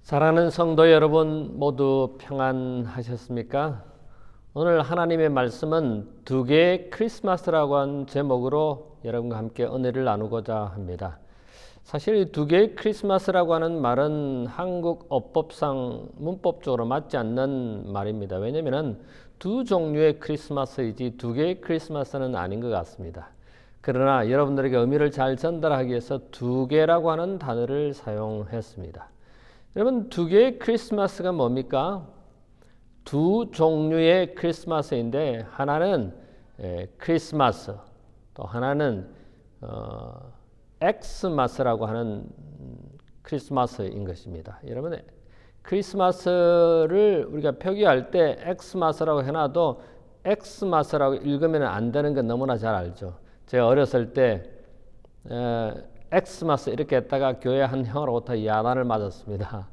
사랑하는 성도 여러분 모두 평안하셨습니까? 오늘 하나님의 말씀은 두 개의 크리스마스라고 한 제목으로 여러분과 함께 은혜를 나누고자 합니다. 사실 두 개의 크리스마스라고 하는 말은 한국 어법상 문법적으로 맞지 않는 말입니다. 왜냐하면 두 종류의 크리스마스이지 두 개의 크리스마스는 아닌 것 같습니다. 그러나 여러분들에게 의미를 잘 전달하기 위해서 두 개라고 하는 단어를 사용했습니다. 여러분, 두 개의 크리스마스가 뭡니까? 두 종류의 크리스마스인데 하나는 크리스마스, 또 하나는 엑스마스라고 하는 크리스마스인 것입니다. 여러분, 크리스마스를 우리가 표기할 때 엑스마스라고 해놔도 엑스마스라고 읽으면 안 되는 건 너무나 잘 알죠. 제가 어렸을 때 엑스마스 이렇게 했다가 교회 한 형으로부터 야단을 맞았습니다.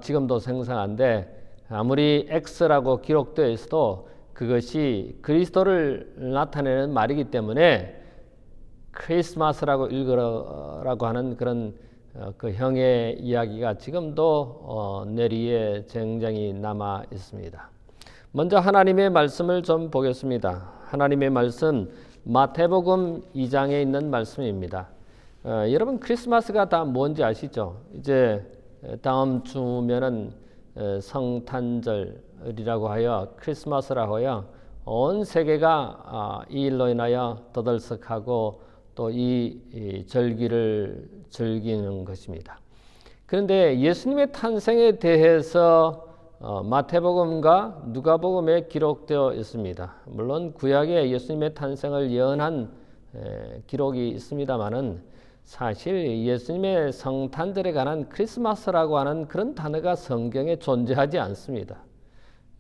지금도 생생한데 아무리 X라고 기록되어 있어도 그것이 그리스도를 나타내는 말이기 때문에 크리스마스라고 읽으라고 하는 그런 그 형의 이야기가 지금도 뇌리에 굉장히 남아 있습니다. 먼저 하나님의 말씀을 좀 보겠습니다. 하나님의 말씀 마태복음 2장에 있는 말씀입니다. 여러분, 크리스마스가 다 뭔지 아시죠? 이제 다음 주면은 성탄절이라고 하여 크리스마스라고 하여 온 세계가 이 일로 인하여 떠들썩하고 또 이 절기를 즐기는 것입니다. 그런데 예수님의 탄생에 대해서 마태복음과 누가복음에 기록되어 있습니다. 물론 구약에 예수님의 탄생을 예언한 기록이 있습니다만은 사실 예수님의 성탄절에 관한 크리스마스라고 하는 그런 단어가 성경에 존재하지 않습니다.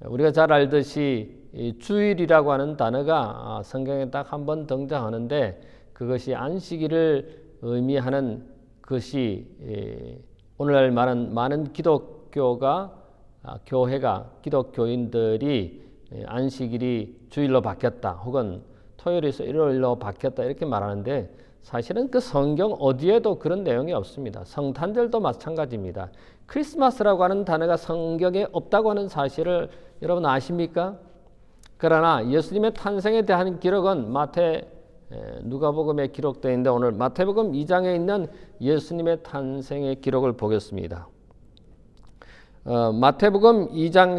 우리가 잘 알듯이 주일이라고 하는 단어가 성경에 딱 한 번 등장하는데 그것이 안식일을 의미하는 것이 오늘날 많은 교회가 기독교인들이 안식일이 주일로 바뀌었다 혹은 토요일에서 일요일로 바뀌었다 이렇게 말하는데 사실은 그 성경 어디에도 그런 내용이 없습니다. 성탄절도 마찬가지입니다. 크리스마스라고 하는 단어가 성경에 없다고 하는 사실을 여러분 아십니까? 그러나 예수님의 탄생에 대한 기록은 누가복음에 기록되어 있는데 오늘 마태복음 2장에 있는 예수님의 탄생의 기록을 보겠습니다. 마태복음 2장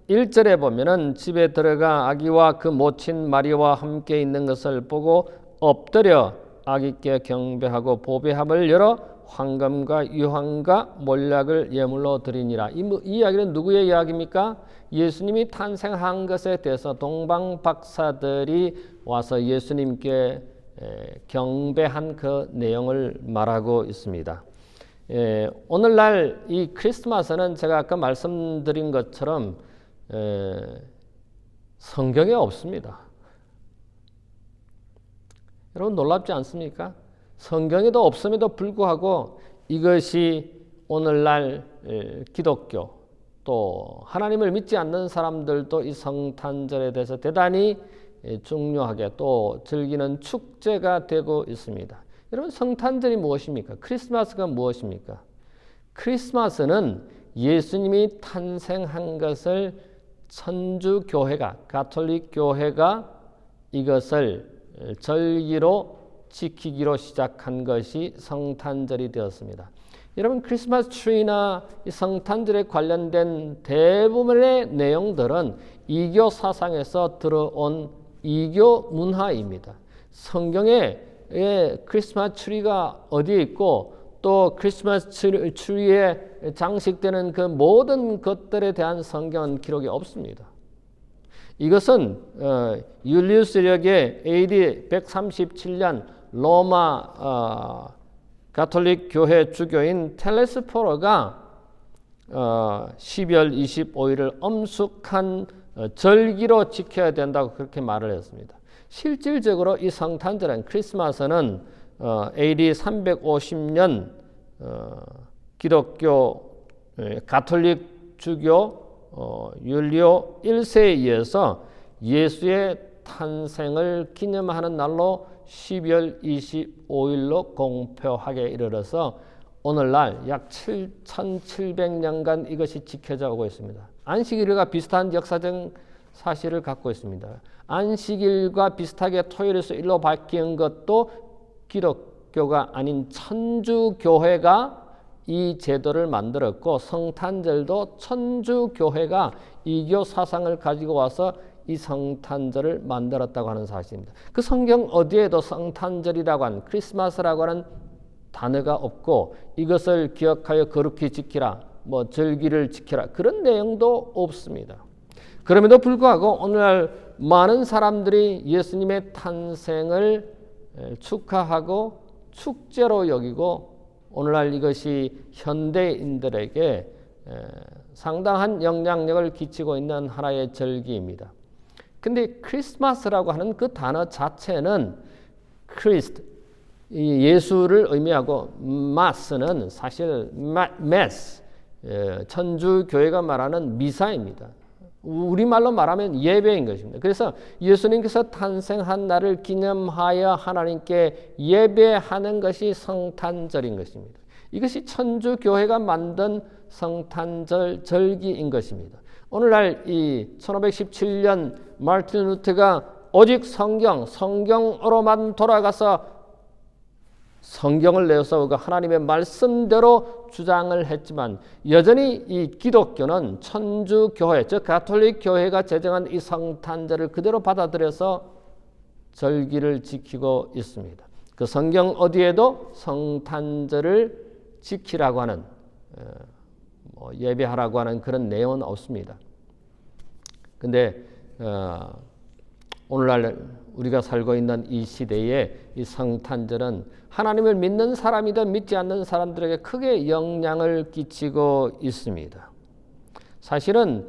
11절에 보면은 집에 들어가 아기와 그 모친 마리아와 함께 있는 것을 보고 엎드려 아기께 경배하고 보배함을 열어 황금과 유황과 몰약을 예물로 드리니라. 이 이야기는 누구의 이야기입니까? 예수님이 탄생한 것에 대해서 동방 박사들이 와서 예수님께 경배한 그 내용을 말하고 있습니다. 오늘날 이 크리스마스는 제가 아까 말씀드린 것처럼 성경에 없습니다. 여러분 놀랍지 않습니까? 성경에도 없음에도 불구하고 이것이 오늘날 기독교 또 하나님을 믿지 않는 사람들도 이 성탄절에 대해서 대단히 중요하게 또 즐기는 축제가 되고 있습니다. 여러분 성탄절이 무엇입니까? 크리스마스가 무엇입니까? 크리스마스는 예수님이 탄생한 것을 천주교회가 가톨릭 교회가 이것을 절기로 지키기로 시작한 것이 성탄절이 되었습니다. 여러분 크리스마스 트리나 이 성탄절에 관련된 대부분의 내용들은 이교 사상에서 들어온 이교 문화입니다. 성경에 크리스마스 트리가 어디에 있고 또 크리스마스 트리에 장식되는 그 모든 것들에 대한 성경 기록이 없습니다. 이것은 율리우스력의 AD 137년 로마 가톨릭 교회 주교인 텔레스포로가 12월 25일을 엄숙한 절기로 지켜야 된다고 그렇게 말을 했습니다. 실질적으로 이 성탄절은 크리스마스는 AD 350년 기독교 가톨릭 주교 율리오 1세에 의해서 예수의 탄생을 기념하는 날로 12월 25일로 공표하게 이르러서 오늘날 약 7,700년간 이것이 지켜져 오고 있습니다. 안식일과 비슷한 역사적 사실을 갖고 있습니다. 안식일과 비슷하게 토요일에서 일로 바뀐 것도 기독교가 아닌 천주교회가 이 제도를 만들었고, 성탄절도 천주교회가 이교 사상을 가지고 와서 이 성탄절을 만들었다고 하는 사실입니다. 그 성경 어디에도 성탄절이라고 하는, 크리스마스라고 하는 단어가 없고, 이것을 기억하여 거룩히 지키라, 뭐 절기를 지키라, 그런 내용도 없습니다. 그럼에도 불구하고 오늘날 많은 사람들이 예수님의 탄생을 축하하고 축제로 여기고, 오늘날 이것이 현대인들에게 상당한 영향력을 끼치고 있는 하나의 절기입니다. 근데 크리스마스라고 하는 그 단어 자체는 크리스트, 예수를 의미하고, 마스는 사실 메스, 천주교회가 말하는 미사입니다. 우리말로 말하면 예배인 것입니다. 그래서 예수님께서 탄생한 날을 기념하여 하나님께 예배하는 것이 성탄절인 것입니다. 이것이 천주교회가 만든 성탄절 절기인 것입니다. 오늘날 이 1517년 마르틴 루터가 오직 성경으로만 돌아가서 성경을 내세우고 하나님의 말씀대로 주장을 했지만, 여전히 이 기독교는 천주교회, 즉 가톨릭 교회가 제정한 이 성탄절을 그대로 받아들여서 절기를 지키고 있습니다. 그 성경 어디에도 성탄절을 지키라고 하는, 예배하라고 하는 그런 내용은 없습니다. 근데 오늘날 우리가 살고 있는 이 시대에 이 성탄절은 하나님을 믿는 사람이든 믿지 않는 사람들에게 크게 영향을 끼치고 있습니다. 사실은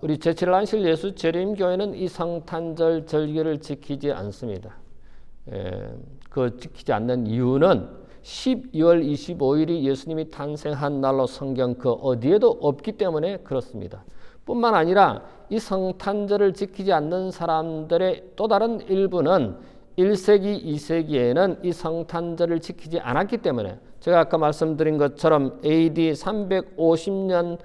우리 제7안식 예수 재림교회는 이 성탄절 절기를 지키지 않습니다. 그 지키지 않는 이유는 12월 25일이 예수님이 탄생한 날로 성경 그 어디에도 없기 때문에 그렇습니다. 뿐만 아니라 이 성탄절을 지키지 않는 사람들의 또 다른 일부는 1세기, 2세기에는 이 성탄절을 지키지 않았기 때문에, 제가 아까 말씀드린 것처럼 AD 350년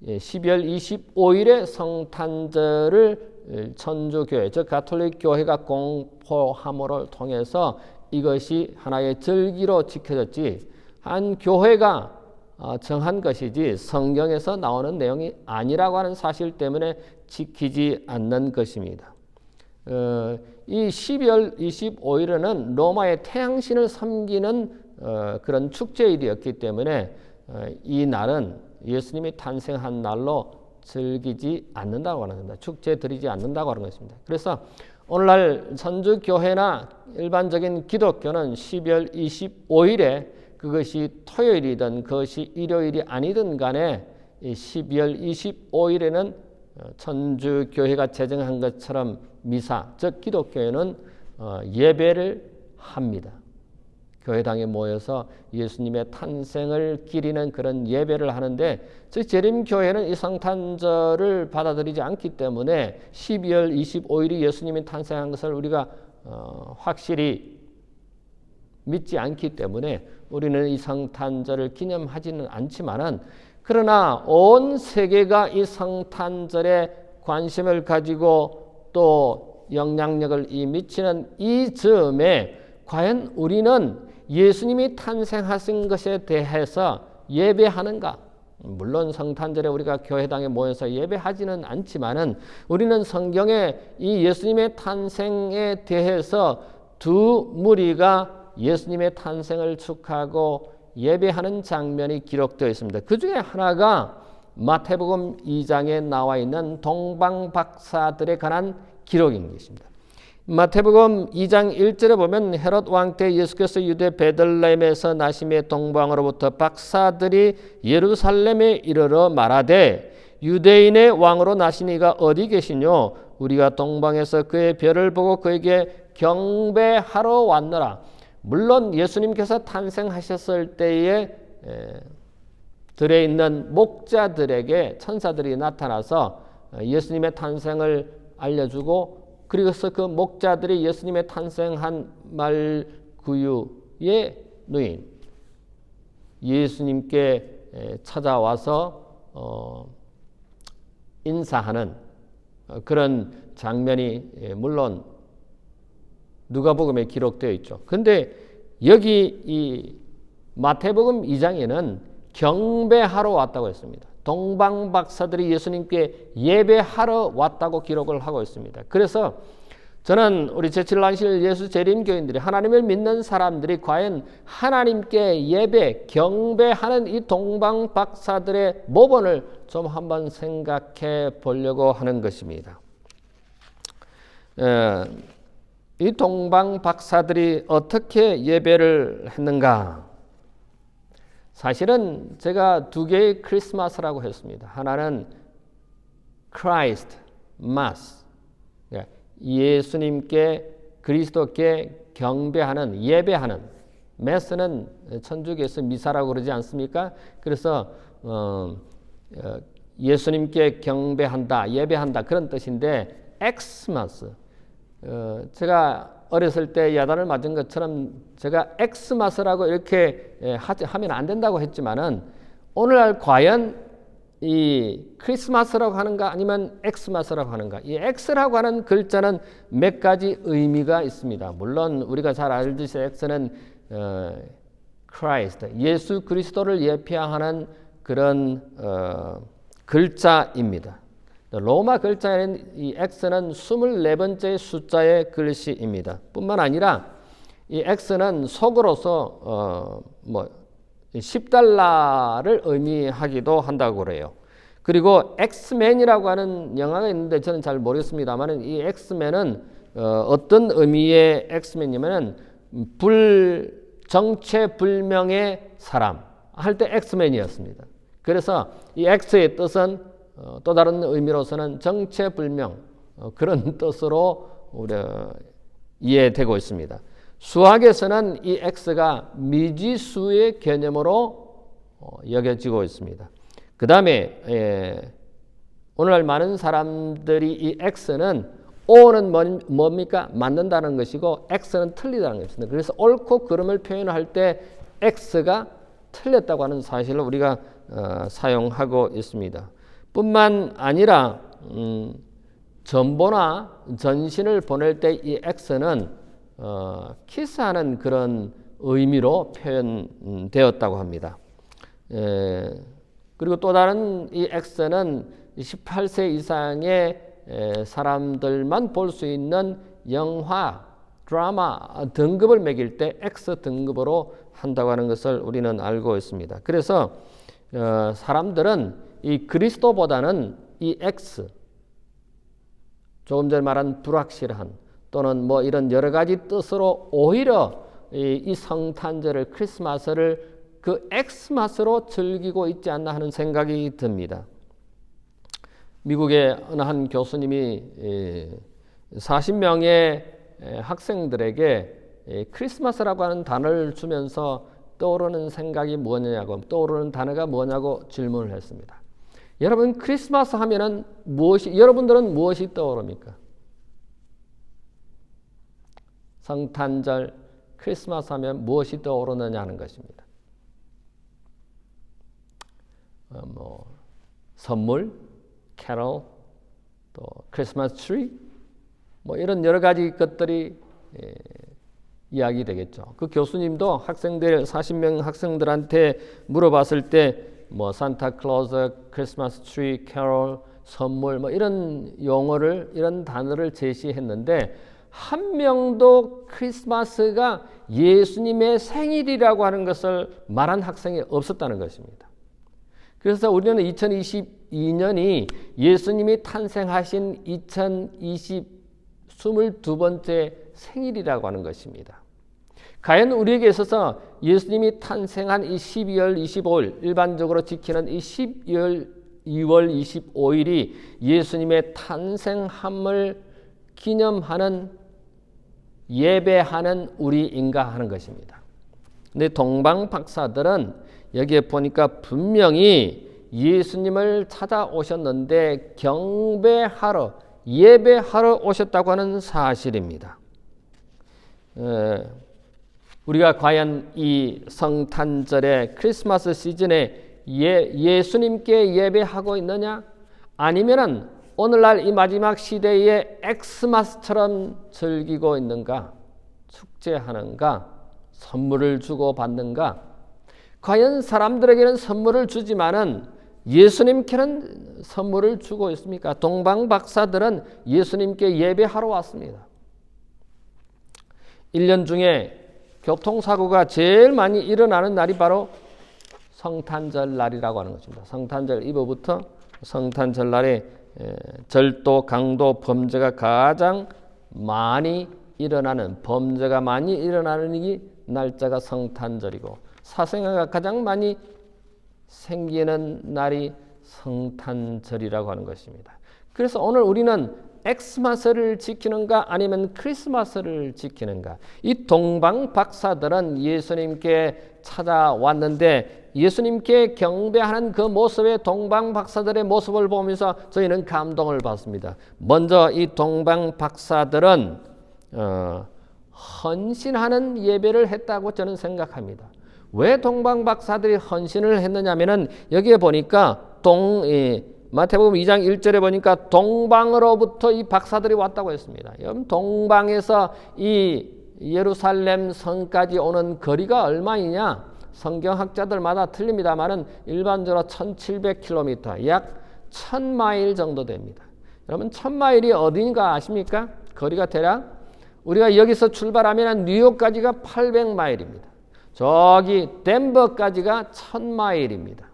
12월 25일에 성탄절을 천주교회, 즉 가톨릭 교회가 공포함으로 통해서 이것이 하나의 절기로 지켜졌지, 한 교회가 정한 것이지 성경에서 나오는 내용이 아니라고 하는 사실 때문에 지키지 않는 것입니다. 이 12월 25일에는 로마의 태양신을 섬기는 그런 축제일이었기 때문에 이 날은 예수님이 탄생한 날로 즐기지 않는다고 하는 겁니다. 축제 드리지 않는다고 하는 것입니다. 그래서 오늘날 천주교회나 일반적인 기독교는 12월 25일에 그것이 토요일이든 그것이 일요일이 아니든 간에 12월 25일에는 천주교회가 제정한 것처럼 미사, 즉 기독교회는 예배를 합니다. 교회당에 모여서 예수님의 탄생을 기리는 그런 예배를 하는데, 즉 재림교회는 이 성탄절을 받아들이지 않기 때문에 12월 25일이 예수님이 탄생한 것을 우리가 확실히 믿지 않기 때문에 우리는 이 성탄절을 기념하지는 않지만은, 그러나 온 세계가 이 성탄절에 관심을 가지고 또 영향력을 미치는 이 점에 과연 우리는 예수님이 탄생하신 것에 대해서 예배하는가? 물론 성탄절에 우리가 교회당에 모여서 예배하지는 않지만은, 우리는 성경에 이 예수님의 탄생에 대해서 두 무리가 예수님의 탄생을 축하하고 예배하는 장면이 기록되어 있습니다. 그 중에 하나가 마태복음 2장에 나와 있는 동방박사들에 관한 기록인 것입니다. 마태복음 2장 1절에 보면, 헤롯 왕 때 예수께서 유대 베들레헴에서 나심에 동방으로부터 박사들이 예루살렘에 이르러 말하되, 유대인의 왕으로 나신 이가 어디 계시뇨? 우리가 동방에서 그의 별을 보고 그에게 경배하러 왔노라. 물론 예수님께서 탄생하셨을 때에 들에 있는 목자들에게 천사들이 나타나서 예수님의 탄생을 알려주고, 그래서 그 목자들이 예수님의 탄생한 말구유의 누인 예수님께 찾아와서 인사하는 그런 장면이 물론 누가복음에 기록되어 있죠. 근데 여기 이 마태복음 2장에는 경배하러 왔다고 했습니다. 동방 박사들이 예수님께 예배하러 왔다고 기록을 하고 있습니다. 그래서 저는 우리 제7난실 예수 재림교인들이 하나님을 믿는 사람들이 과연 하나님께 예배, 경배하는 이 동방 박사들의 모본을 좀 한번 생각해 보려고 하는 것입니다. 이 동방 박사들이 어떻게 예배를 했는가? 사실은 제가 두 개의 크리스마스라고 했습니다. 하나는 Christ Mass, 예수님께 그리스도께 경배하는 예배하는, 메스는 천주교에서 미사라고 그러지 않습니까? 그래서 예수님께 경배한다, 예배한다 그런 뜻인데 엑스마스, 제가 어렸을 때 야단을 맞은 것처럼 제가 엑스마스라고 이렇게 하면 안 된다고 했지만은 오늘날 과연 이 크리스마스라고 하는가 아니면 엑스마스라고 하는가? 이 엑스라고 하는 글자는 몇 가지 의미가 있습니다. 물론 우리가 잘 알듯이 엑스는 Christ, 예수 그리스도를 예표하는 그런 글자입니다. 로마 글자에는 이 X는 24번째 숫자의 글씨입니다. 뿐만 아니라 이 X는 속어로서 $10를 의미하기도 한다고 그래요. 그리고 엑스맨이라고 하는 영화가 있는데 저는 잘 모르겠습니다만 이 엑스맨은 어떤 의미의 엑스맨이냐면 정체불명의 사람 할 때 엑스맨이었습니다. 그래서 이 X의 뜻은 또 다른 의미로서는 정체불명 그런 뜻으로 이해되고 있습니다. 수학에서는 이 X가 미지수의 개념으로 여겨지고 있습니다. 그 다음에 오늘날 많은 사람들이 이 X는 O는 뭡니까? 맞는다는 것이고 X는 틀리다는 것입니다. 그래서 옳고 그름을 표현할 때 X가 틀렸다고 하는 사실을 우리가 사용하고 있습니다. 뿐만 아니라 전보나 전신을 보낼 때 이 X는 키스하는 그런 의미로 표현되었다고 합니다. 그리고 또 다른 이 X는 18세 이상의 사람들만 볼 수 있는 영화, 드라마 등급을 매길 때 X 등급으로 한다고 하는 것을 우리는 알고 있습니다. 그래서 사람들은 이 그리스도보다는 이 X, 조금 전에 말한 불확실한 또는 이런 여러 가지 뜻으로 오히려 이 성탄절을 크리스마스를 그 엑스마스로 즐기고 있지 않나 하는 생각이 듭니다. 미국의 어느 한 교수님이 40명의 학생들에게 크리스마스라고 하는 단어를 주면서 떠오르는 생각이 뭐냐고, 떠오르는 단어가 뭐냐고 질문을 했습니다. 여러분, 크리스마스 하면은 여러분들은 무엇이 떠오릅니까? 성탄절, 크리스마스 하면 무엇이 떠오르느냐 하는 것입니다. 선물, 캐롤, 또 크리스마스 트리, 이런 여러 가지 것들이 이야기 되겠죠. 그 교수님도 40명 학생들한테 물어봤을 때 산타클로스, 크리스마스 트리, 캐롤, 선물 이런 용어를, 이런 단어를 제시했는데 한 명도 크리스마스가 예수님의 생일이라고 하는 것을 말한 학생이 없었다는 것입니다. 그래서 우리는 2022년이 예수님이 탄생하신 22번째 생일이라고 하는 것입니다. 과연 우리에게 있어서 예수님이 탄생한 이 12월 25일, 일반적으로 지키는 이 2월 25일이 예수님의 탄생함을 기념하는, 예배하는 우리인가 하는 것입니다. 근데 동방 박사들은 여기에 보니까 분명히 예수님을 찾아오셨는데 경배하러, 예배하러 오셨다고 하는 사실입니다. 우리가 과연 이 성탄절의 크리스마스 시즌에 예수님께 예배하고 있느냐? 아니면은 오늘날 이 마지막 시대의 엑스마스처럼 즐기고 있는가? 축제하는가? 선물을 주고 받는가? 과연 사람들에게는 선물을 주지만은 예수님께는 선물을 주고 있습니까? 동방 박사들은 예수님께 예배하러 왔습니다. 1년 중에 교통사고가 제일 많이 일어나는 날이 바로 성탄절 날이라고 하는 것입니다. 성탄절 이후부터 성탄절 날에 절도, 강도, 범죄가 가장 많이 일어나는 이 날짜가 성탄절이고 사생아가 가장 많이 생기는 날이 성탄절이라고 하는 것입니다. 그래서 오늘 우리는 엑스마스를 지키는가 아니면 크리스마스를 지키는가? 이 동방 박사들은 예수님께 찾아왔는데 예수님께 경배하는 그 모습의 동방 박사들의 모습을 보면서 저희는 감동을 받습니다. 먼저 이 동방 박사들은 헌신하는 예배를 했다고 저는 생각합니다. 왜 동방 박사들이 헌신을 했느냐면은 여기에 보니까 마태복음 2장 1절에 보니까 동방으로부터 이 박사들이 왔다고 했습니다. 여러분 동방에서 이 예루살렘 성까지 오는 거리가 얼마이냐? 성경학자들마다 틀립니다만은 일반적으로 1700km, 약 1000마일 정도 됩니다. 여러분 1000마일이 어딘가 아십니까? 거리가 대략 우리가 여기서 출발하면 뉴욕까지가 800마일입니다. 저기 덴버까지가 1000마일입니다.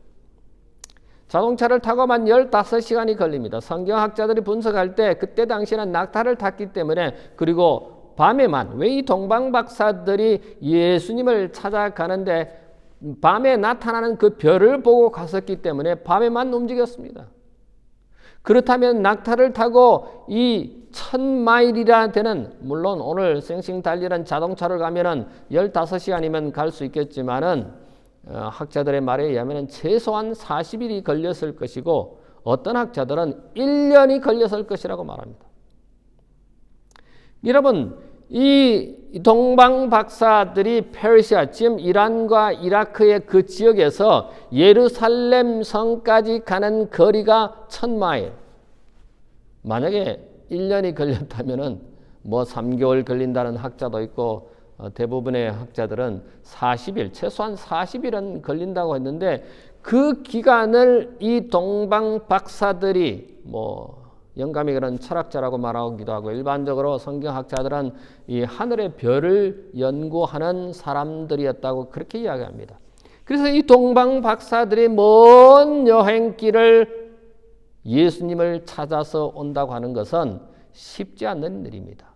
자동차를 타고만 15시간이 걸립니다. 성경학자들이 분석할 때 그때 당시에는 낙타를 탔기 때문에 그리고 밤에만 왜 이 동방 박사들이 예수님을 찾아가는데 밤에 나타나는 그 별을 보고 갔었기 때문에 밤에만 움직였습니다. 그렇다면 낙타를 타고 이 1000마일이라 되는 물론 오늘 쌩쌩 달리는 자동차를 가면은 15시간이면 갈 수 있겠지만은 학자들의 말에 의하면 최소한 40일이 걸렸을 것이고 어떤 학자들은 1년이 걸렸을 것이라고 말합니다. 여러분 이 동방 박사들이 페르시아 지금 이란과 이라크의 그 지역에서 예루살렘 성까지 가는 거리가 1000마일. 만약에 1년이 걸렸다면은 뭐 3개월 걸린다는 학자도 있고 대부분의 학자들은 40일, 최소한 40일은 걸린다고 했는데 그 기간을 이 동방 박사들이 뭐 영감이 그런 철학자라고 말하기도 하고 일반적으로 성경학자들은 이 하늘의 별을 연구하는 사람들이었다고 그렇게 이야기합니다. 그래서 이 동방 박사들이 먼 여행길을 예수님을 찾아서 온다고 하는 것은 쉽지 않는 일입니다.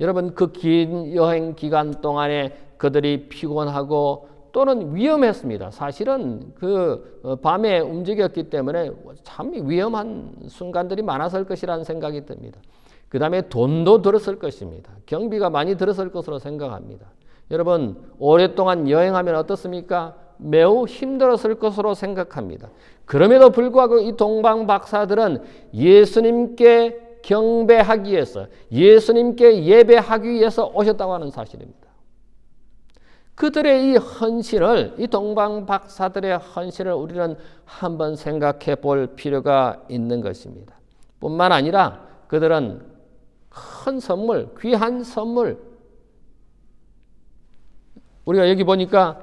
여러분 그 긴 여행 기간 동안에 그들이 피곤하고 또는 위험했습니다. 사실은 그 밤에 움직였기 때문에 참 위험한 순간들이 많았을 것이라는 생각이 듭니다. 그 다음에 돈도 들었을 것입니다. 경비가 많이 들었을 것으로 생각합니다. 여러분 오랫동안 여행하면 어떻습니까? 매우 힘들었을 것으로 생각합니다. 그럼에도 불구하고 이 동방 박사들은 예수님께 경배하기 위해서 예수님께 예배하기 위해서 오셨다고 하는 사실입니다. 그들의 이 헌신을 이 동방 박사들의 헌신을 우리는 한번 생각해 볼 필요가 있는 것입니다. 뿐만 아니라 그들은 큰 선물, 귀한 선물 우리가 여기 보니까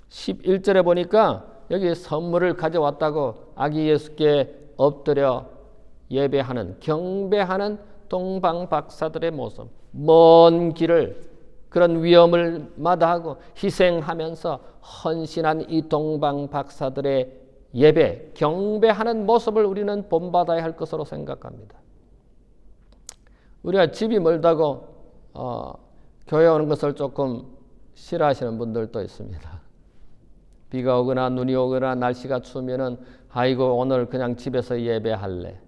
11절에 보니까 여기 선물을 가져왔다고 아기 예수께 엎드려 예배하는 경배하는 동방 박사들의 모습 먼 길을 그런 위험을 마다하고 희생하면서 헌신한 이 동방 박사들의 예배 경배하는 모습을 우리는 본받아야 할 것으로 생각합니다. 우리가 집이 멀다고 교회 오는 것을 조금 싫어하시는 분들도 있습니다. 비가 오거나 눈이 오거나 날씨가 추우면은 아이고 오늘 그냥 집에서 예배할래.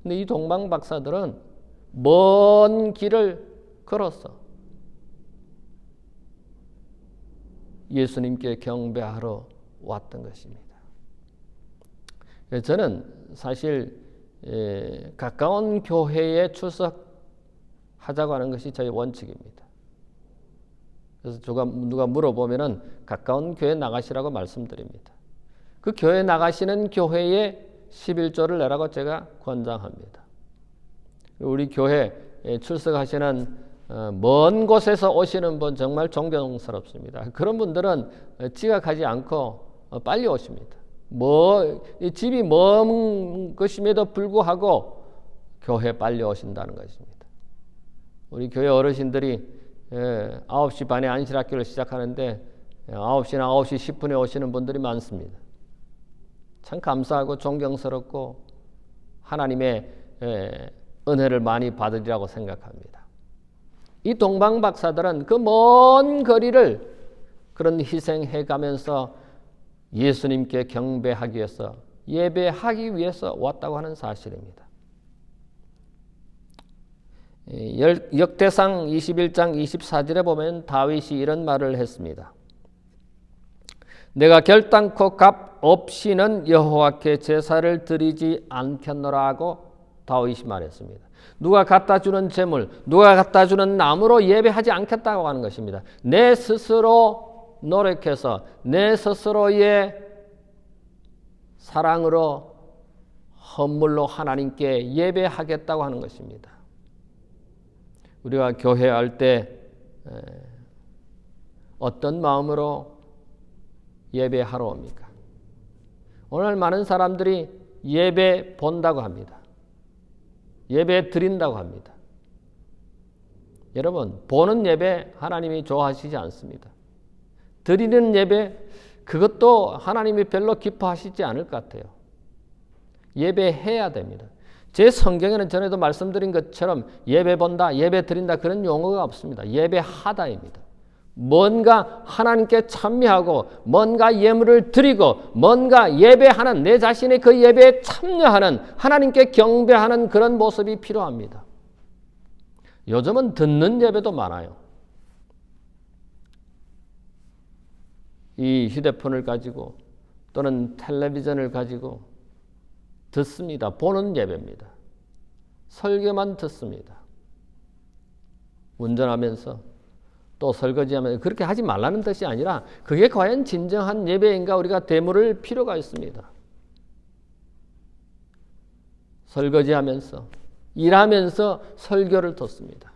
근데 이 동방 박사들은 먼 길을 걸었어. 예수님께 경배하러 왔던 것입니다. 저는 사실 가까운 교회에 하자고 하는 것이 저희 원칙입니다. 그래서 누가 물어보면은 가까운 교회 나가시라고 말씀드립니다. 그 교회 나가시는 교회에 11조를 내라고 제가 권장합니다. 우리 교회에 출석하시는 먼 곳에서 오시는 분 정말 존경스럽습니다. 그런 분들은 지각하지 않고 빨리 오십니다. 집이 먼 것임에도 불구하고 교회 빨리 오신다는 것입니다. 우리 교회 어르신들이 9시 반에 안식학교를 시작하는데 9시나 9시 10분에 오시는 분들이 많습니다. 참 감사하고 존경스럽고 하나님의 은혜를 많이 받으리라고 생각합니다. 이 동방 박사들은 그 먼 거리를 그런 희생해 가면서 예수님께 경배하기 위해서 예배하기 위해서 왔다고 하는 사실입니다. 역대상 21장 24절에 보면 다윗이 이런 말을 했습니다. 내가 결단코 값 없이는 여호와께 제사를 드리지 않겠노라 하고 다윗이 말했습니다. 누가 갖다 주는 재물, 누가 갖다 주는 나무로 예배하지 않겠다고 하는 것입니다. 내 스스로 노력해서 내 스스로의 사랑으로 헌물로 하나님께 예배하겠다고 하는 것입니다. 우리가 교회할 때 어떤 마음으로 예배하러 옵니까? 오늘 많은 사람들이 예배 본다고 합니다. 예배 드린다고 합니다. 여러분, 보는 예배 하나님이 좋아하시지 않습니다. 드리는 예배, 그것도 하나님이 별로 기뻐하시지 않을 것 같아요. 예배해야 됩니다. 제 성경에는 전에도 말씀드린 것처럼 예배 본다, 예배 드린다 그런 용어가 없습니다. 예배하다입니다. 뭔가 하나님께 찬미하고 뭔가 예물을 드리고 뭔가 예배하는 내 자신의 그 예배에 참여하는 하나님께 경배하는 그런 모습이 필요합니다. 요즘은 듣는 예배도 많아요. 이 휴대폰을 가지고 또는 텔레비전을 가지고 듣습니다. 보는 예배입니다. 설교만 듣습니다. 운전하면서 또 설거지하면서 그렇게 하지 말라는 뜻이 아니라 그게 과연 진정한 예배인가 우리가 되물을 필요가 있습니다. 설거지하면서 일하면서 설교를 듣습니다.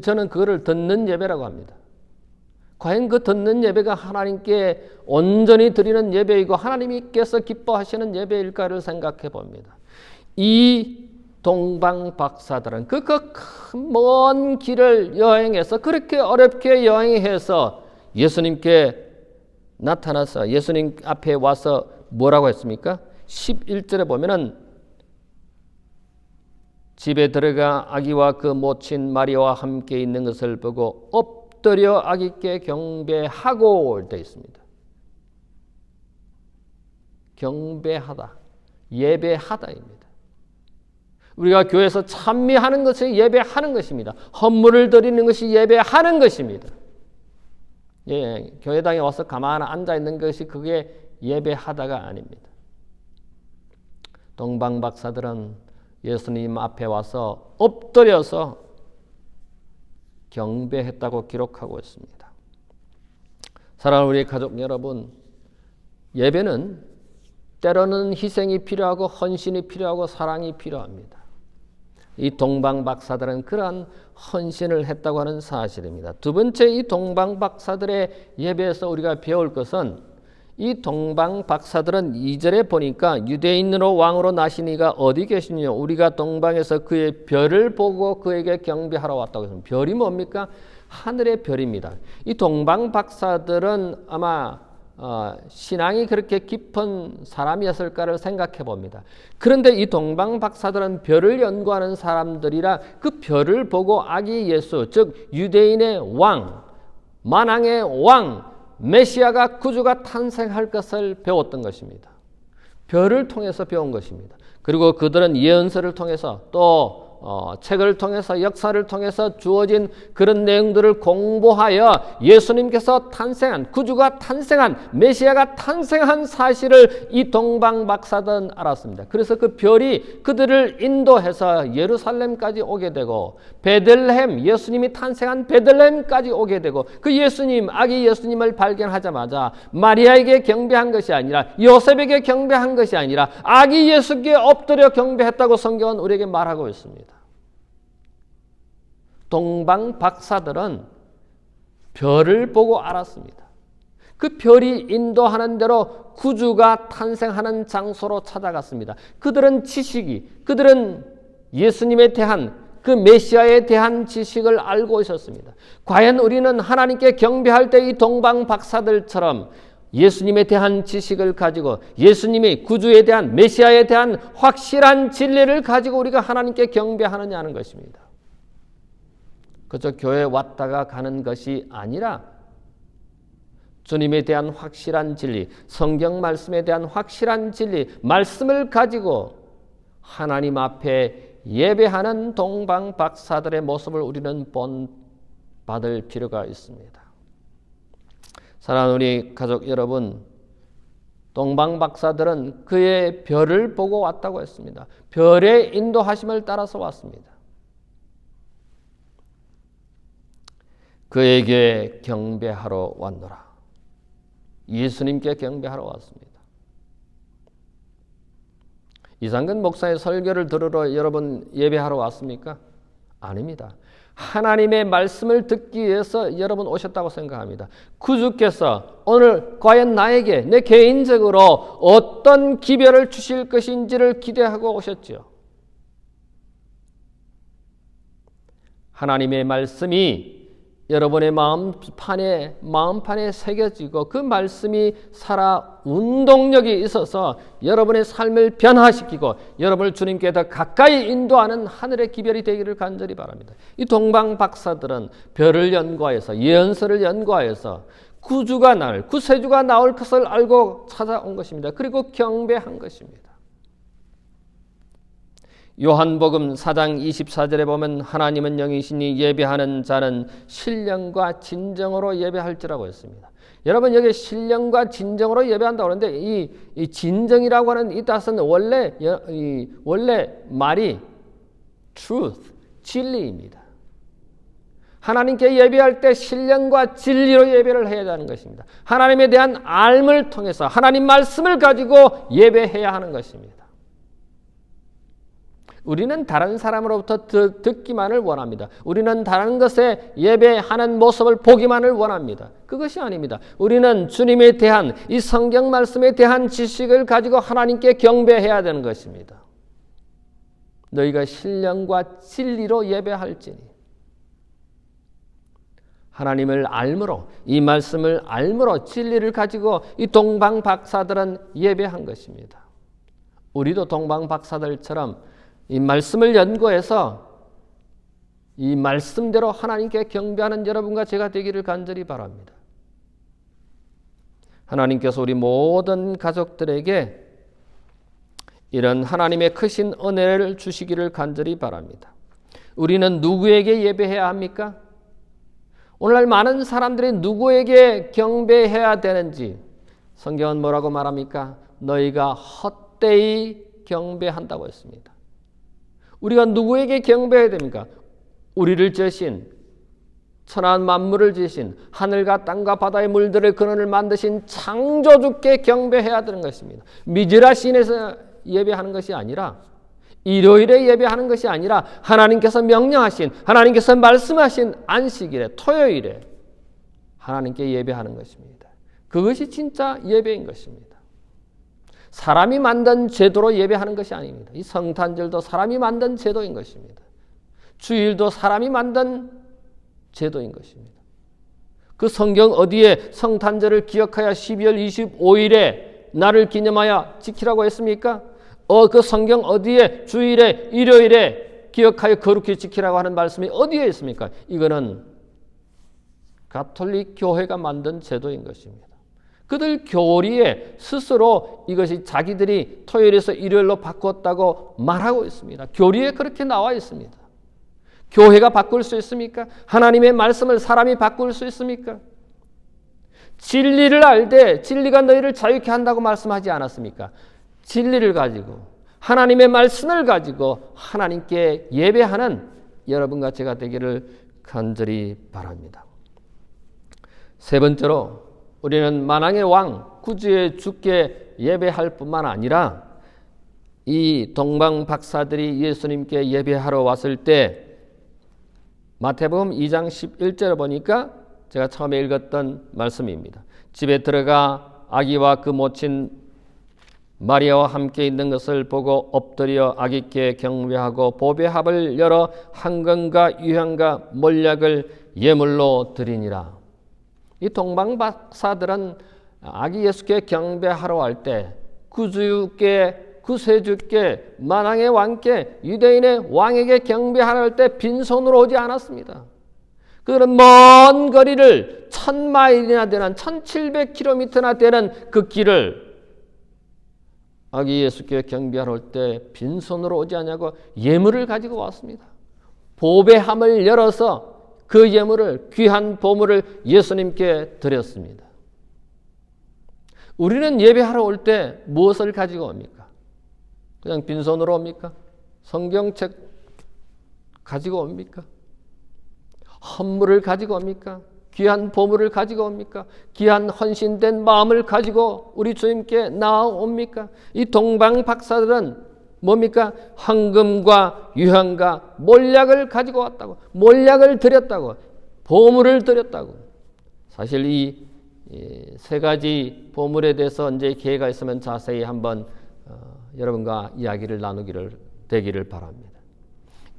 저는 그거를 듣는 예배라고 합니다. 과연 그 듣는 예배가 하나님께 온전히 드리는 예배이고 하나님께서 기뻐하시는 예배일까를 생각해 봅니다. 이 동방 박사들은 그 큰 먼 길을 여행해서 그렇게 어렵게 여행해서 예수님께 나타나서 예수님 앞에 와서 뭐라고 했습니까? 11절에 보면은 집에 들어가 아기와 그 모친 마리아와 함께 있는 것을 보고 엎드려 아기께 경배하고 되어 있습니다. 경배하다, 예배하다입니다. 우리가 교회에서 찬미하는 것이 예배하는 것입니다. 헌물을 드리는 것이 예배하는 것입니다. 예, 교회당에 와서 가만히 앉아 있는 것이 그게 예배하다가 아닙니다. 동방 박사들은 예수님 앞에 와서 엎드려서 경배했다고 기록하고 있습니다. 사랑하는 우리 가족 여러분, 예배는 때로는 희생이 필요하고 헌신이 필요하고 사랑이 필요합니다. 이 동방 박사들은 그러한 헌신을 했다고 하는 사실입니다. 두 번째, 이 동방 박사들의 예배에서 우리가 배울 것은 이 동방 박사들은 2절에 보니까 유대인으로 왕으로 나신 이가 어디 계시냐, 우리가 동방에서 그의 별을 보고 그에게 경배하러 왔다고 했습니다. 별이 뭡니까? 하늘의 별입니다. 이 동방 박사들은 아마 신앙이 그렇게 깊은 사람이었을까를 생각해 봅니다. 그런데 이 동방 박사들은 별을 연구하는 사람들이라 그 별을 보고 아기 예수, 즉 유대인의 왕, 만왕의 왕, 메시아가 구주가 탄생할 것을 배웠던 것입니다. 별을 통해서 배운 것입니다. 그리고 그들은 예언서를 통해서 또 책을 통해서 역사를 통해서 주어진 그런 내용들을 공부하여 예수님께서 탄생한, 구주가 탄생한, 메시아가 탄생한 사실을 이 동방박사들은 알았습니다. 그래서 그 별이 그들을 인도해서 예루살렘까지 오게 되고 베들레헴, 예수님이 탄생한 베들레헴까지 오게 되고 그 예수님, 아기 예수님을 발견하자마자 마리아에게 경배한 것이 아니라 요셉에게 경배한 것이 아니라 아기 예수께 엎드려 경배했다고 성경은 우리에게 말하고 있습니다. 동방 박사들은 별을 보고 알았습니다. 그 별이 인도하는 대로 구주가 탄생하는 장소로 찾아갔습니다. 그들은 그들은 예수님에 대한 그 메시아에 대한 지식을 알고 있었습니다. 과연 우리는 하나님께 경배할 때 이 동방 박사들처럼 예수님에 대한 지식을 가지고 예수님이 구주에 대한 메시아에 대한 확실한 진리를 가지고 우리가 하나님께 경배하느냐 하는 것입니다. 그저 교회 왔다가 가는 것이 아니라 주님에 대한 확실한 진리, 성경 말씀에 대한 확실한 진리, 말씀을 가지고 하나님 앞에 예배하는 동방 박사들의 모습을 우리는 본받을 필요가 있습니다. 사랑하는 우리 가족 여러분, 동방 박사들은 그의 별을 보고 왔다고 했습니다. 별의 인도하심을 따라서 왔습니다. 그에게 경배하러 왔노라. 예수님께 경배하러 왔습니다. 이상근 목사의 설교를 들으러 여러분 예배하러 왔습니까? 아닙니다. 하나님의 말씀을 듣기 위해서 여러분 오셨다고 생각합니다. 구주께서 오늘 과연 나에게 내 개인적으로 어떤 기별을 주실 것인지를 기대하고 오셨지요. 하나님의 말씀이 여러분의 마음판에 새겨지고 그 말씀이 살아 운동력이 있어서 여러분의 삶을 변화시키고 여러분을 주님께 더 가까이 인도하는 하늘의 기별이 되기를 간절히 바랍니다. 이 동방 박사들은 별을 연구하여서 예언서를 연구하여서 구세주가 나올 것을 알고 찾아온 것입니다. 그리고 경배한 것입니다. 요한복음 4장 24절에 보면 하나님은 영이시니 예배하는 자는 신령과 진정으로 예배할지라고 했습니다. 여러분 여기 신령과 진정으로 예배한다고 하는데 이 진정이라고 하는 이 뜻은 원래 말이 truth, 진리입니다. 하나님께 예배할 때 신령과 진리로 예배를 해야 하는 것입니다. 하나님에 대한 알을 통해서 하나님 말씀을 가지고 예배해야 하는 것입니다. 우리는 다른 사람으로부터 듣기만을 원합니다. 우리는 다른 것에 예배하는 모습을 보기만을 원합니다. 그것이 아닙니다. 우리는 주님에 대한 이 성경 말씀에 대한 지식을 가지고 하나님께 경배해야 되는 것입니다. 너희가 신령과 진리로 예배할지니. 하나님을 알므로 이 말씀을 알므로 진리를 가지고 이 동방 박사들은 예배한 것입니다. 우리도 동방 박사들처럼 이 말씀을 연구해서 이 말씀대로 하나님께 경배하는 여러분과 제가 되기를 간절히 바랍니다. 하나님께서 우리 모든 가족들에게 이런 하나님의 크신 은혜를 주시기를 간절히 바랍니다. 우리는 누구에게 예배해야 합니까? 오늘날 많은 사람들이 누구에게 경배해야 되는지 성경은 뭐라고 말합니까? 너희가 헛되이 경배한다고 했습니다. 우리가 누구에게 경배해야 됩니까? 우리를 지으신, 천한 만물을 지으신, 하늘과 땅과 바다의 물들의 근원을 만드신 창조주께 경배해야 되는 것입니다. 미즈라 신에서 예배하는 것이 아니라, 일요일에 예배하는 것이 아니라 하나님께서 명령하신, 하나님께서 말씀하신 안식일에, 토요일에 하나님께 예배하는 것입니다. 그것이 진짜 예배인 것입니다. 사람이 만든 제도로 예배하는 것이 아닙니다. 이 성탄절도 사람이 만든 제도인 것입니다. 주일도 사람이 만든 제도인 것입니다. 그 성경 어디에 성탄절을 기억하여 12월 25일에 날을 기념하여 지키라고 했습니까? 그 성경 어디에 주일에 일요일에 기억하여 거룩히 지키라고 하는 말씀이 어디에 있습니까? 이거는 가톨릭 교회가 만든 제도인 것입니다. 그들 교리에 스스로 이것이 자기들이 토요일에서 일요일로 바꿨다고 말하고 있습니다. 교리에 그렇게 나와 있습니다. 교회가 바꿀 수 있습니까? 하나님의 말씀을 사람이 바꿀 수 있습니까? 진리를 알되 진리가 너희를 자유케 한다고 말씀하지 않았습니까? 진리를 가지고 하나님의 말씀을 가지고 하나님께 예배하는 여러분과 제가 되기를 간절히 바랍니다. 세 번째로 우리는 만왕의 왕 구주의 주께 예배할 뿐만 아니라 이 동방 박사들이 예수님께 예배하러 왔을 때 마태복음 2장 11절을 보니까 제가 처음에 읽었던 말씀입니다. 집에 들어가 아기와 그 모친 마리아와 함께 있는 것을 보고 엎드려 아기께 경배하고 보배합을 열어 황금과 유향과 몰약을 예물로 드리니라. 이 동방박사들은 아기 예수께 경배하러 할 때 구주께 구세주께 만왕의 왕께 유대인의 왕에게 경배하러 할 때 빈손으로 오지 않았습니다. 그들은 먼 거리를 1000마일이나 되는 1700km나 되는 그 길을 아기 예수께 경배하러 올 때 빈손으로 오지 않냐고 예물을 가지고 왔습니다. 보배함을 열어서 그 예물을 귀한 보물을 예수님께 드렸습니다. 우리는 예배하러 올 때 무엇을 가지고 옵니까? 그냥 빈손으로 옵니까? 성경책 가지고 옵니까? 헌물을 가지고 옵니까? 귀한 보물을 가지고 옵니까? 귀한 헌신된 마음을 가지고 우리 주님께 나아옵니까? 이 동방 박사들은 뭡니까? 황금과 유향과 몰약을 가지고 왔다고, 몰약을 드렸다고, 보물을 드렸다고. 사실 이 세 가지 보물에 대해서 언제 기회가 있으면 자세히 한번 여러분과 이야기를 나누기를 되기를 바랍니다.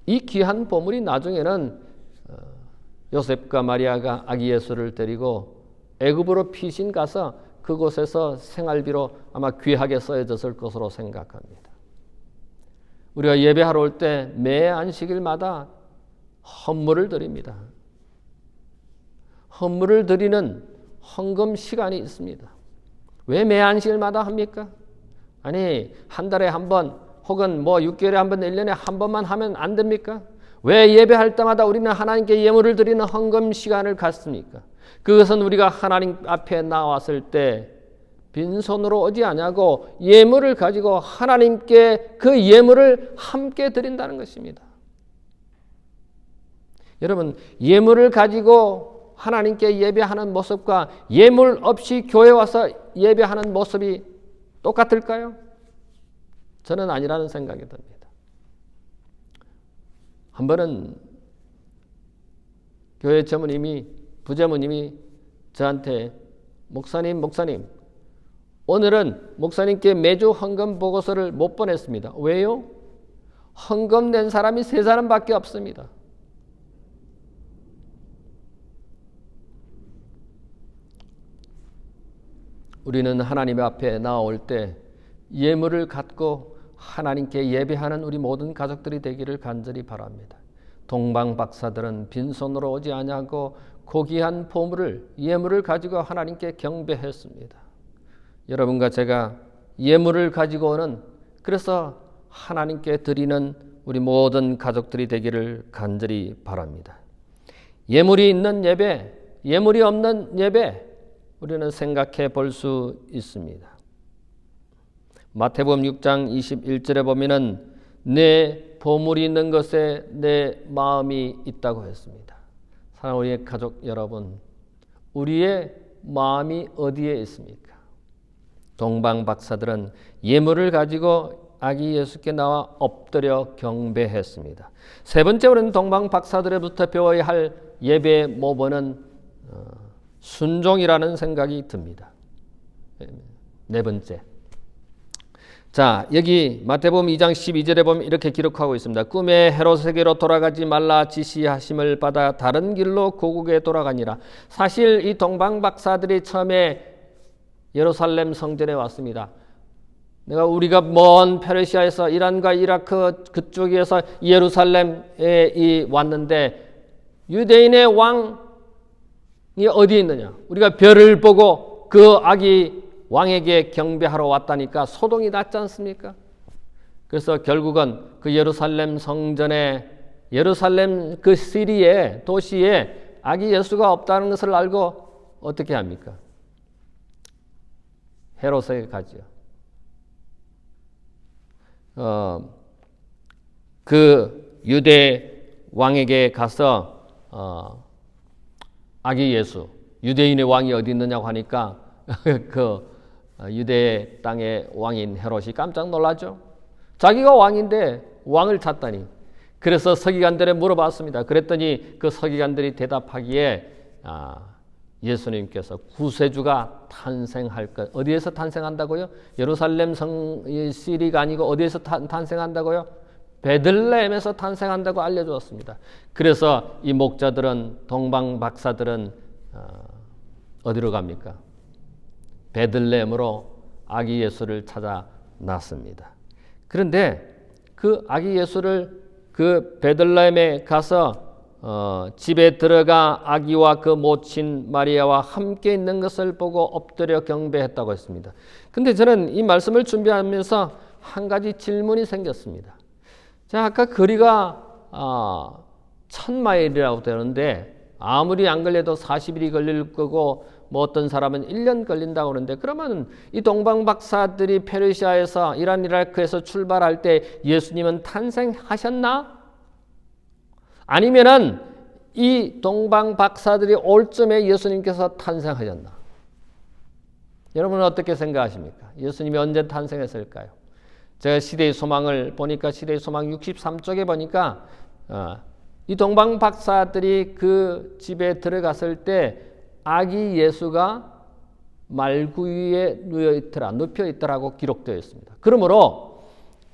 이 귀한 보물이 나중에는 요셉과 마리아가 아기 예수를 데리고 애굽으로 피신 가서 그곳에서 생활비로 아마 귀하게 쓰여졌을 것으로 생각합니다. 우리가 예배하러 올 때 매 안식일마다 헌물을 드립니다. 헌물을 드리는 헌금 시간이 있습니다. 왜 매 안식일마다 합니까? 아니 한 달에 한 번 혹은 6개월에 한 번, 1년에 한 번만 하면 안 됩니까? 왜 예배할 때마다 우리는 하나님께 예물을 드리는 헌금 시간을 갖습니까? 그것은 우리가 하나님 앞에 나왔을 때 빈손으로 오지 않냐고 예물을 가지고 하나님께 그 예물을 함께 드린다는 것입니다. 여러분, 예물을 가지고 하나님께 예배하는 모습과 예물 없이 교회 와서 예배하는 모습이 똑같을까요? 저는 아니라는 생각이 듭니다. 한 번은 교회 부재무님이 저한테 목사님 오늘은 목사님께 매주 헌금 보고서를 못 보냈습니다. 왜요? 헌금 낸 사람이 3사람밖에 없습니다. 우리는 하나님 앞에 나올 때 예물을 갖고 하나님께 예배하는 우리 모든 가족들이 되기를 간절히 바랍니다. 동방 박사들은 빈손으로 오지 아니하고 고귀한 보물을 예물을 가지고 하나님께 경배했습니다. 여러분과 제가 예물을 가지고 오는, 그래서 하나님께 드리는 우리 모든 가족들이 되기를 간절히 바랍니다. 예물이 있는 예배, 예물이 없는 예배, 우리는 생각해 볼 수 있습니다. 마태복음 6장 21절에 보면은 내 보물이 있는 것에 내 마음이 있다고 했습니다. 사랑하는 우리의 가족 여러분, 우리의 마음이 어디에 있습니까? 동방 박사들은 예물을 가지고 아기 예수께 나와 엎드려 경배했습니다. 세 번째, 우리는 동방 박사들로부터 배워야 할 예배의 모범은 순종이라는 생각이 듭니다. 네 번째, 자, 여기 마태복음 2장 12절에 보면 이렇게 기록하고 있습니다. 꿈에 헤롯에게로 돌아가지 말라 지시하심을 받아 다른 길로 고국에 돌아가니라. 사실 이 동방 박사들이 처음에 예루살렘 성전에 왔습니다. 우리가 먼 페르시아에서 이란과 이라크 그쪽에서 예루살렘에 왔는데 유대인의 왕이 어디 있느냐? 우리가 별을 보고 그 아기 왕에게 경배하러 왔다니까 소동이 났지 않습니까? 그래서 결국은 그 예루살렘 성전에, 예루살렘 그 시리에, 도시에 아기 예수가 없다는 것을 알고 어떻게 합니까? 헤롯에게 가죠. 그 유대 왕에게 가서 아기 예수, 유대인의 왕이 어디 있느냐고 하니까 그 유대 땅의 왕인 헤롯이 깜짝 놀라죠. 자기가 왕인데 왕을 찾다니. 그래서 서기관들에 물어봤습니다. 그랬더니 그 서기관들이 대답하기에 예수님께서 구세주가 탄생할 것. 어디에서 탄생한다고요? 예루살렘 시리가 아니고 어디에서 탄생한다고요? 베들레헴에서 탄생한다고 알려주었습니다. 그래서 이 목자들은, 동방 박사들은 어디로 갑니까? 베들레헴으로 아기 예수를 찾아 났습니다. 그런데 그 아기 예수를 그 베들레헴에 가서 집에 들어가 아기와 그 모친 마리아와 함께 있는 것을 보고 엎드려 경배했다고 했습니다. 근데 저는 이 말씀을 준비하면서 한 가지 질문이 생겼습니다. 자, 아까 거리가 1000마일이라고 되는데 아무리 안 걸려도 40일이 걸릴 거고 뭐 어떤 사람은 1년 걸린다고 그러는데, 그러면 이 동방 박사들이 페르시아에서 이란 이라크에서 출발할 때 예수님은 탄생하셨나? 아니면은 이 동방 박사들이 올 쯤에 예수님께서 탄생하셨나? 여러분은 어떻게 생각하십니까? 예수님이 언제 탄생했을까요? 제가 시대의 소망을 보니까 시대의 소망 63쪽에 보니까 이 동방 박사들이 그 집에 들어갔을 때 아기 예수가 말구유에 눕혀 있더라고 기록되어 있습니다. 그러므로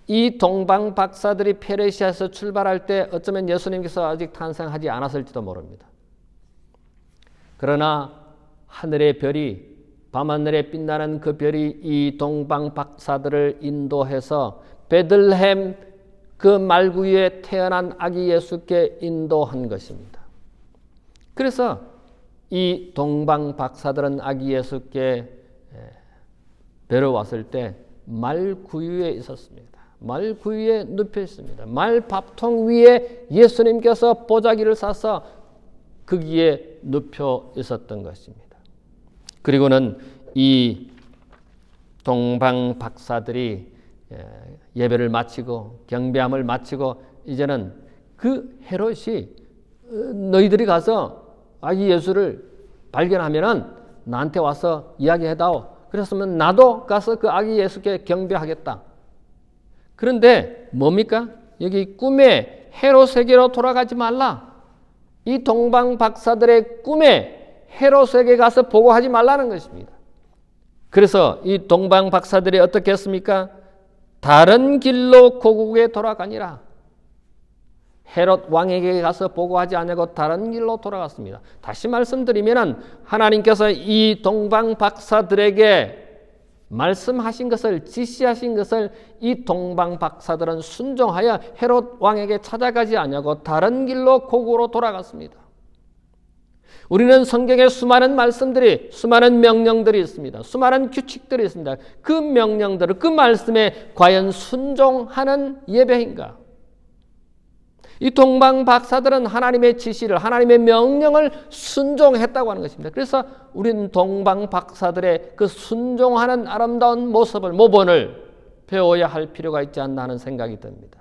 이 동방 박사들이 페르시아에서 출발할 때 어쩌면 예수님께서 아직 탄생하지 않았을지도 모릅니다. 그러나 하늘의 별이, 밤하늘에 빛나는 그 별이 이 동방 박사들을 인도해서 베들레헴 그 말구유에 태어난 아기 예수께 인도한 것입니다. 그래서 이 동방 박사들은 아기 예수께 뵈러 왔을 때 말구유에 있었습니다. 말구유에 눕혀 있습니다. 말밥통 위에 예수님께서 보자기를 싸서 거기에 눕혀 있었던 것입니다. 그리고는 이 동방 박사들이 예배를 마치고 경배함을 마치고 이제는 그 헤롯이 너희들이 가서 아기 예수를 발견하면은 나한테 와서 이야기해다오. 그랬으면 나도 가서 그 아기 예수께 경배하겠다. 그런데 뭡니까? 여기 꿈에 헤롯에게로 돌아가지 말라. 이 동방 박사들의 꿈에 헤롯에게 가서 보고하지 말라는 것입니다. 그래서 이 동방 박사들이 어떻게 했습니까? 다른 길로 고국에 돌아가니라. 헤롯 왕에게 가서 보고하지 않고 다른 길로 돌아갔습니다. 다시 말씀드리면 하나님께서 이 동방 박사들에게 말씀하신 것을, 지시하신 것을 이 동방 박사들은 순종하여 헤롯 왕에게 찾아가지 않고 다른 길로 고국으로 돌아갔습니다. 우리는 성경에 수많은 말씀들이, 수많은 명령들이 있습니다. 수많은 규칙들이 있습니다. 그 명령들을, 그 말씀에 과연 순종하는 예배인가? 이 동방 박사들은 하나님의 지시를, 하나님의 명령을 순종했다고 하는 것입니다. 그래서 우리는 동방 박사들의 그 순종하는 아름다운 모습을, 모본을 배워야 할 필요가 있지 않나 하는 생각이 듭니다.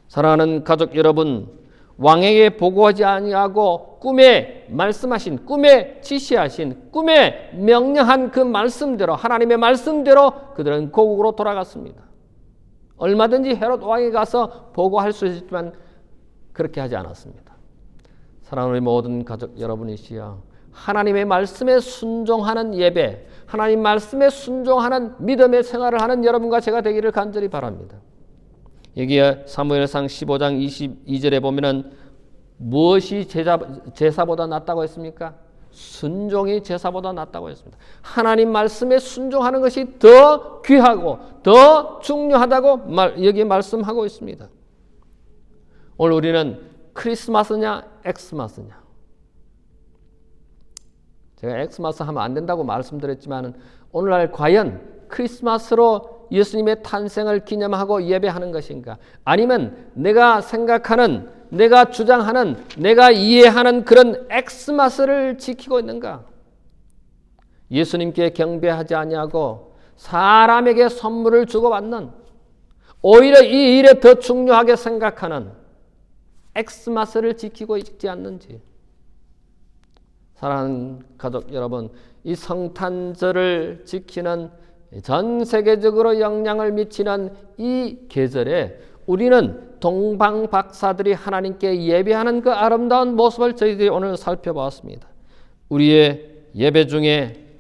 사랑하는 가족 여러분, 왕에게 보고하지 아니하고 꿈에 말씀하신, 꿈에 지시하신, 꿈에 명령한 그 말씀대로, 하나님의 말씀대로 그들은 고국으로 돌아갔습니다. 얼마든지 헤롯 왕에 가서 보고할 수 있지만 그렇게 하지 않았습니다. 사랑하는 우리 모든 가족 여러분이시여, 하나님의 말씀에 순종하는 예배, 하나님 말씀에 순종하는 믿음의 생활을 하는 여러분과 제가 되기를 간절히 바랍니다. 여기에 사무엘상 15장 22절에 보면은 무엇이 제사보다 낫다고 했습니까? 순종이 제사보다 낫다고 했습니다. 하나님 말씀에 순종하는 것이 더 귀하고 더 중요하다고 여기 말씀하고 있습니다. 오늘 우리는 크리스마스냐 엑스마스냐, 제가 엑스마스 하면 안 된다고 말씀드렸지만 오늘날 과연 크리스마스로 예수님의 탄생을 기념하고 예배하는 것인가? 아니면 내가 생각하는, 내가 주장하는, 내가 이해하는 그런 엑스마스를 지키고 있는가? 예수님께 경배하지 아니하고 사람에게 선물을 주고받는, 오히려 이 일에 더 중요하게 생각하는 엑스마스를 지키고 있지 않는지. 사랑하는 가족 여러분, 이 성탄절을 지키는 전 세계적으로 영향을 미치는 이 계절에 우리는 동방박사들이 하나님께 예배하는 그 아름다운 모습을 저희들이 오늘 살펴보았습니다. 우리의 예배 중에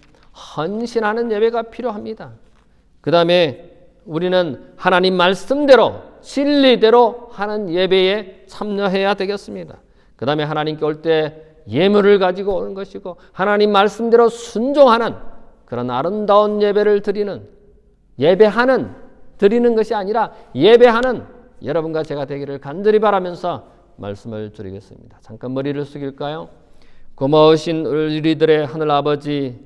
헌신하는 예배가 필요합니다. 그 다음에 우리는 하나님 말씀대로 진리대로 하는 예배에 참여해야 되겠습니다. 그 다음에 하나님께 올 때 예물을 가지고 오는 것이고 하나님 말씀대로 순종하는 그런 아름다운 예배를 드리는 것이 아니라 예배하는 여러분과 제가 되기를 간절히 바라면서 말씀을 드리겠습니다. 잠깐 머리를 숙일까요? 고마우신 우리들의 하늘아버지,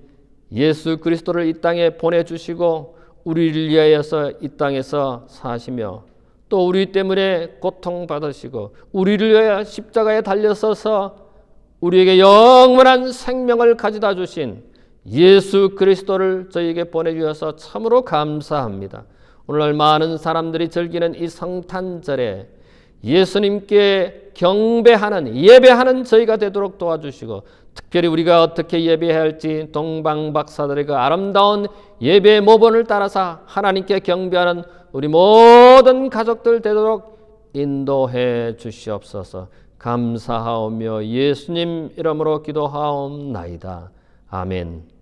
예수 그리스도를 이 땅에 보내주시고 우리를 위하여서 이 땅에서 사시며 또 우리 때문에 고통받으시고 우리를 위하여 십자가에 달려서서 우리에게 영원한 생명을 가져다 주신 예수 그리스도를 저희에게 보내주셔서 참으로 감사합니다. 오늘날 많은 사람들이 즐기는 이 성탄절에 예수님께 경배하는, 예배하는 저희가 되도록 도와주시고 특별히 우리가 어떻게 예배해야 할지 동방박사들의 그 아름다운 예배 모본을 따라서 하나님께 경배하는 우리 모든 가족들 되도록 인도해 주시옵소서. 감사하오며 예수님 이름으로 기도하옵나이다. 아멘.